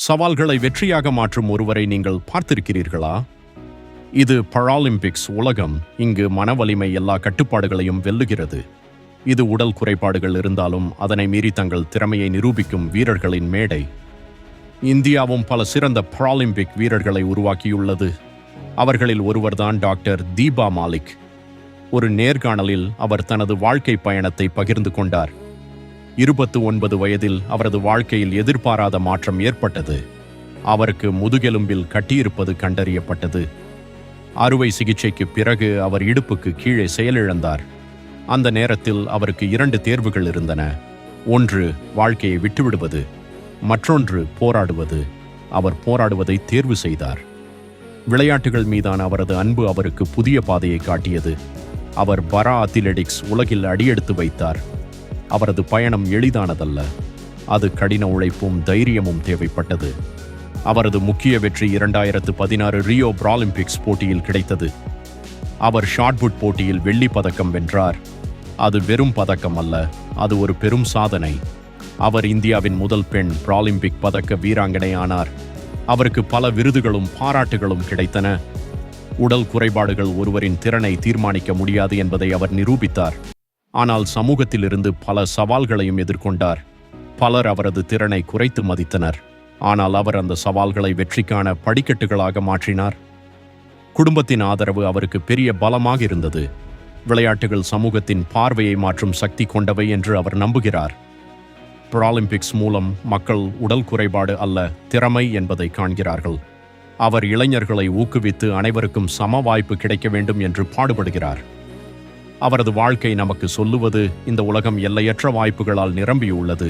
சவால்களை வெற்றியாக மாற்றும் ஒருவரை நீங்கள் பார்த்திருக்கிறீர்களா? இது பாராலிம்பிக்ஸ் உலகம். இங்கு மனவலிமை எல்லா கட்டுப்பாடுகளையும் வெல்லுகிறது. இது உடல் குறைபாடுகள் இருந்தாலும் அதனை மீறி தங்கள் திறமையை நிரூபிக்கும் வீரர்களின் மேடை. இந்தியாவும் பல சிறந்த பாராலிம்பிக் வீரர்களை உருவாக்கியுள்ளது. அவர்களில் ஒருவர்தான் டாக்டர் தீபா மாலிக். ஒரு நேர்காணலில் அவர் தனது வாழ்க்கை பயணத்தை பகிர்ந்து கொண்டார். 29 வயதில் அவரது வாழ்க்கையில் எதிர்பாராத மாற்றம் ஏற்பட்டது. அவருக்கு முதுகெலும்பில் கட்டியிருப்பது கண்டறியப்பட்டது. அறுவை சிகிச்சைக்கு பிறகு அவர் இடுப்புக்கு கீழே செயலிழந்தார். அந்த நேரத்தில் அவருக்கு 2 தேர்வுகள் இருந்தன. ஒன்று வாழ்க்கையை விட்டுவிடுவது, மற்றொன்று போராடுவது. அவர் போராடுவதை தேர்வு செய்தார். விளையாட்டுகள் மீதான அவரது அன்பு அவருக்கு புதிய பாதையை காட்டியது. அவர் பாரா அத்லெட்டிக்ஸ் உலகில் அடியெடுத்து வைத்தார். அவரது பயணம் எளிதானதல்ல. அது கடின உழைப்பும் தைரியமும் தேவைப்பட்டது. அவரது முக்கிய வெற்றி 2016 ரியோ பாராலிம்பிக்ஸ் போட்டியில் கிடைத்தது. அவர் ஷாட்புட் போட்டியில் வெள்ளி பதக்கம் வென்றார். அது வெறும் பதக்கம் அல்ல, அது ஒரு பெரும் சாதனை. அவர் இந்தியாவின் முதல் பெண் பாராலிம்பிக் பதக்க வீராங்கனை ஆனார். அவருக்கு பல விருதுகளும் பாராட்டுகளும் கிடைத்தன. உடல் குறைபாடுகள் ஒருவரின் திறனை தீர்மானிக்க முடியாது என்பதை அவர் நிரூபித்தார். ஆனால் சமூகத்திலிருந்து பல சவால்களையும் எதிர்கொண்டார். பலர் அவரது திறனை குறைத்து மதித்தனர். ஆனால் அவர் அந்த சவால்களை வெற்றிக்கான படிக்கட்டுகளாக மாற்றினார். குடும்பத்தின் ஆதரவு அவருக்கு பெரிய பலமாக இருந்தது. விளையாட்டுகள் சமூகத்தின் பார்வையை மாற்றும் சக்தி கொண்டவை என்று அவர் நம்புகிறார். பாராலிம்பிக்ஸ் மூலம் மக்கள் உடல் குறைபாடு அல்ல, திறமை என்பதை காண்கிறார்கள். அவர் இளைஞர்களை ஊக்குவித்து அனைவருக்கும் சம வாய்ப்பு கிடைக்க வேண்டும் என்று பாடுபடுகிறார். அவரது வாழ்க்கை நமக்கு சொல்லுவது, இந்த உலகம் எல்லையற்ற வாய்ப்புகளால் நிரம்பியுள்ளது.